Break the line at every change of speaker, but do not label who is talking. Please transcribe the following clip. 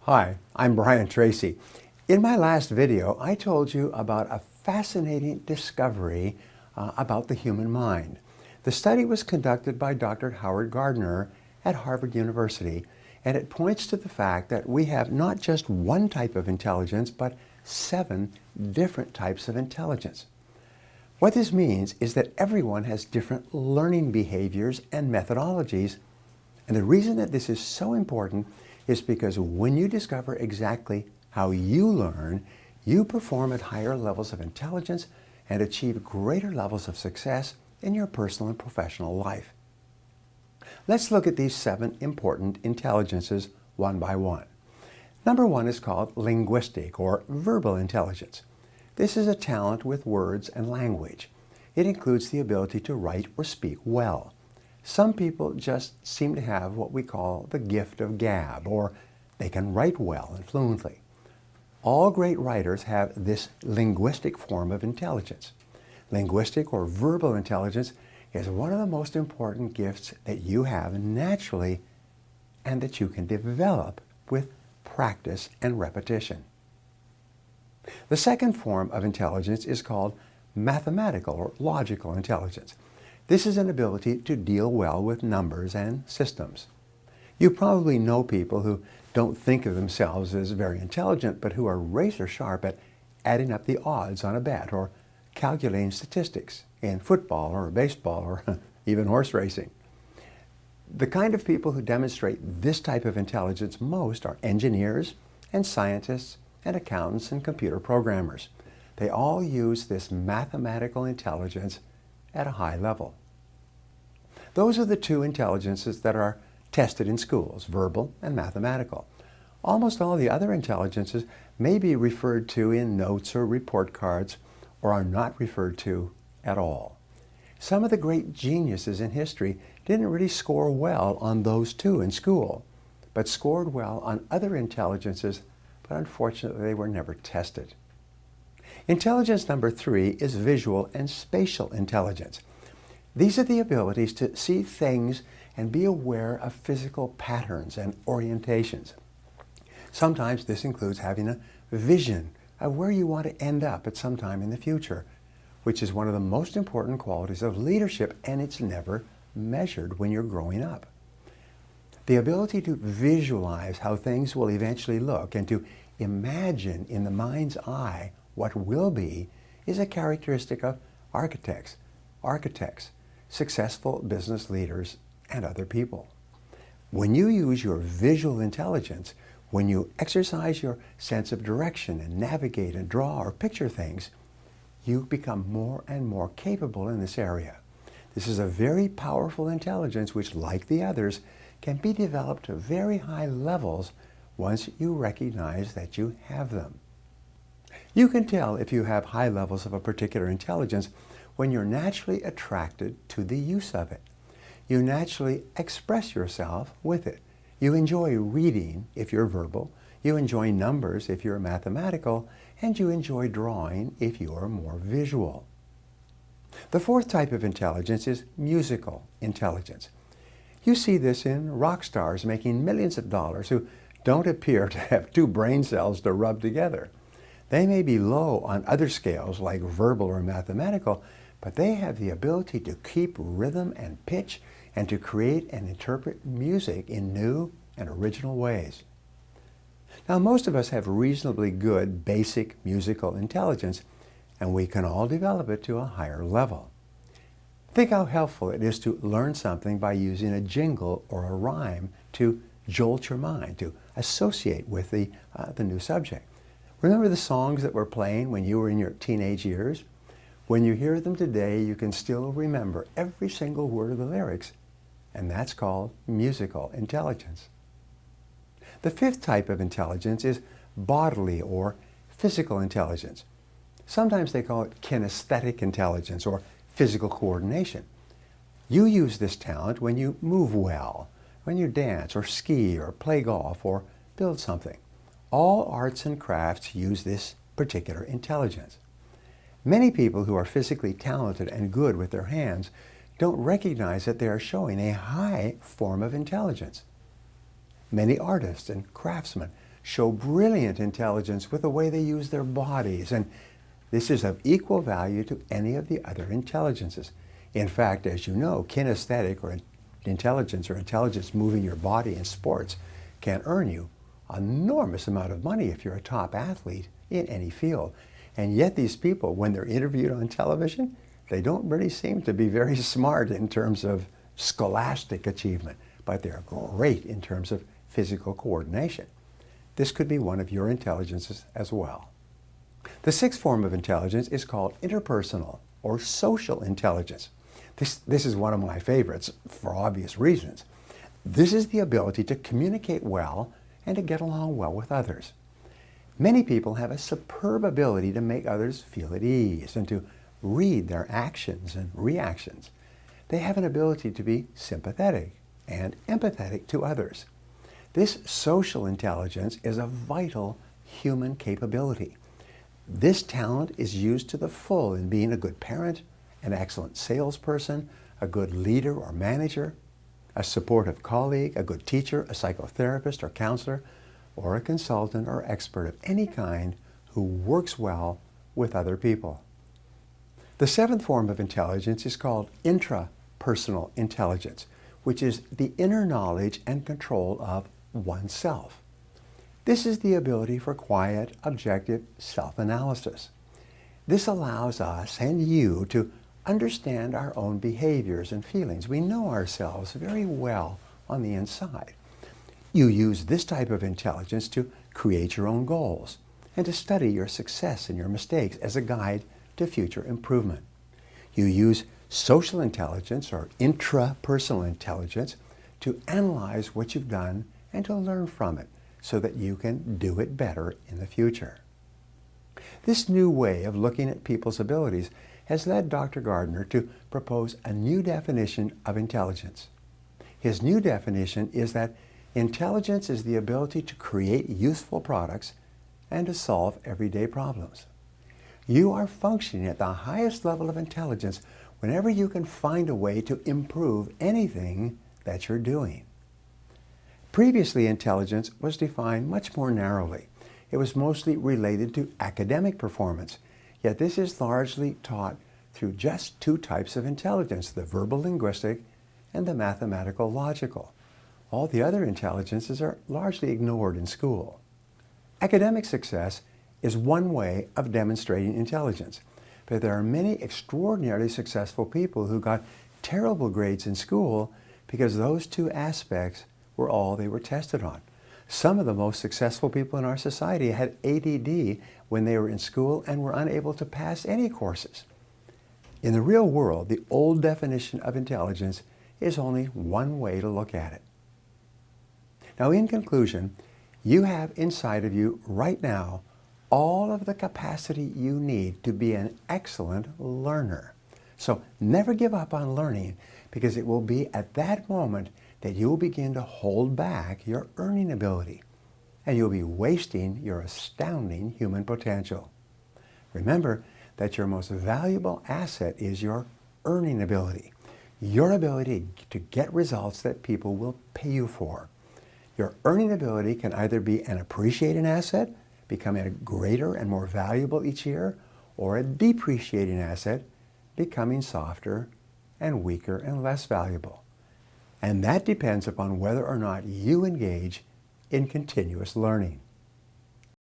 Hi, I'm Tracy. In my last video, I told you about a fascinating discovery about the human mind. The study was conducted by Dr. Howard Gardner at Harvard University, and it points to the fact that we have not just one type of intelligence, but 7 different types of intelligence. What this means is that everyone has different learning behaviors and methodologies, and the reason that this is so important is because when you discover exactly how you learn, you perform at higher levels of intelligence and achieve greater levels of success in your personal and professional life. Let's look at these 7 important intelligences one by one. Number 1 is called linguistic or verbal intelligence. This is a talent with words and language. It includes the ability to write or speak well. Some people just seem to have what we call the gift of gab, or they can write well and fluently. All great writers have this linguistic form of intelligence. Linguistic or verbal intelligence is one of the most important gifts that you have naturally and that you can develop with practice and repetition. The second form of intelligence is called mathematical or logical intelligence. This is an ability to deal well with numbers and systems. You probably know people who don't think of themselves as very intelligent, but who are razor sharp at adding up the odds on a bet or calculating statistics in football or baseball or even horse racing. The kind of people who demonstrate this type of intelligence most are engineers and scientists and accountants and computer programmers. They all use this mathematical intelligence at a high level. Those are the 2 intelligences that are tested in schools, verbal and mathematical. Almost all the other intelligences may be referred to in notes or report cards or are not referred to at all. Some of the great geniuses in history didn't really score well on those 2 in school, but scored well on other intelligences, but unfortunately they were never tested. Intelligence number 3 is visual and spatial intelligence. These are the abilities to see things and be aware of physical patterns and orientations. Sometimes this includes having a vision of where you want to end up at some time in the future, which is one of the most important qualities of leadership, and it's never measured when you're growing up. The ability to visualize how things will eventually look and to imagine in the mind's eye what will be is a characteristic of architects, successful business leaders, and other people. When you use your visual intelligence, when you exercise your sense of direction and navigate and draw or picture things, you become more and more capable in this area. This is a very powerful intelligence which, like the others, can be developed to very high levels once you recognize that you have them. You can tell if you have high levels of a particular intelligence when you're naturally attracted to the use of it. You naturally express yourself with it. You enjoy reading if you're verbal, you enjoy numbers if you're mathematical, and you enjoy drawing if you're more visual. The 4th type of intelligence is musical intelligence. You see this in rock stars making millions of dollars who don't appear to have 2 brain cells to rub together. They may be low on other scales like verbal or mathematical, but they have the ability to keep rhythm and pitch and to create and interpret music in new and original ways. Now, most of us have reasonably good basic musical intelligence, and we can all develop it to a higher level. Think how helpful it is to learn something by using a jingle or a rhyme to jolt your mind, to associate with the new subject. Remember the songs that were playing when you were in your teenage years? When you hear them today, you can still remember every single word of the lyrics, and that's called musical intelligence. The 5th type of intelligence is bodily or physical intelligence. Sometimes they call it kinesthetic intelligence or physical coordination. You use this talent when you move well, when you dance or ski or play golf or build something. All arts and crafts use this particular intelligence. Many people who are physically talented and good with their hands don't recognize that they are showing a high form of intelligence. Many artists and craftsmen show brilliant intelligence with the way they use their bodies, and this is of equal value to any of the other intelligences. In fact, as you know, kinesthetic or intelligence moving your body in sports can earn you an enormous amount of money if you're a top athlete in any field. And yet these people, when they're interviewed on television, they don't really seem to be very smart in terms of scholastic achievement, but they're great in terms of physical coordination. This could be one of your intelligences as well. The sixth form of intelligence is called interpersonal or social intelligence. This is one of my favorites for obvious reasons. This is the ability to communicate well and to get along well with others. Many people have a superb ability to make others feel at ease and to read their actions and reactions. They have an ability to be sympathetic and empathetic to others. This social intelligence is a vital human capability. This talent is used to the full in being a good parent, an excellent salesperson, a good leader or manager, a supportive colleague, a good teacher, a psychotherapist or counselor, or a consultant or expert of any kind who works well with other people. The seventh form of intelligence is called intrapersonal intelligence, which is the inner knowledge and control of oneself. This is the ability for quiet, objective self-analysis. This allows us and you to understand our own behaviors and feelings. We know ourselves very well on the inside. You use this type of intelligence to create your own goals and to study your success and your mistakes as a guide to future improvement. You use social intelligence or intrapersonal intelligence to analyze what you've done and to learn from it so that you can do it better in the future. This new way of looking at people's abilities has led Dr. Gardner to propose a new definition of intelligence. His new definition is that intelligence is the ability to create useful products and to solve everyday problems. You are functioning at the highest level of intelligence whenever you can find a way to improve anything that you're doing. Previously, intelligence was defined much more narrowly. It was mostly related to academic performance, yet this is largely taught through just two types of intelligence, the verbal linguistic and the mathematical logical. All the other intelligences are largely ignored in school. Academic success is one way of demonstrating intelligence, but there are many extraordinarily successful people who got terrible grades in school because those two aspects were all they were tested on. Some of the most successful people in our society had ADD when they were in school and were unable to pass any courses. In the real world, the old definition of intelligence is only one way to look at it. Now, in conclusion, you have inside of you right now all of the capacity you need to be an excellent learner. So never give up on learning, because it will be at that moment that you will begin to hold back your earning ability, and you'll be wasting your astounding human potential. Remember that your most valuable asset is your earning ability, your ability to get results that people will pay you for. Your earning ability can either be an appreciating asset, becoming greater and more valuable each year, or a depreciating asset, becoming softer and weaker and less valuable. And that depends upon whether or not you engage in continuous learning.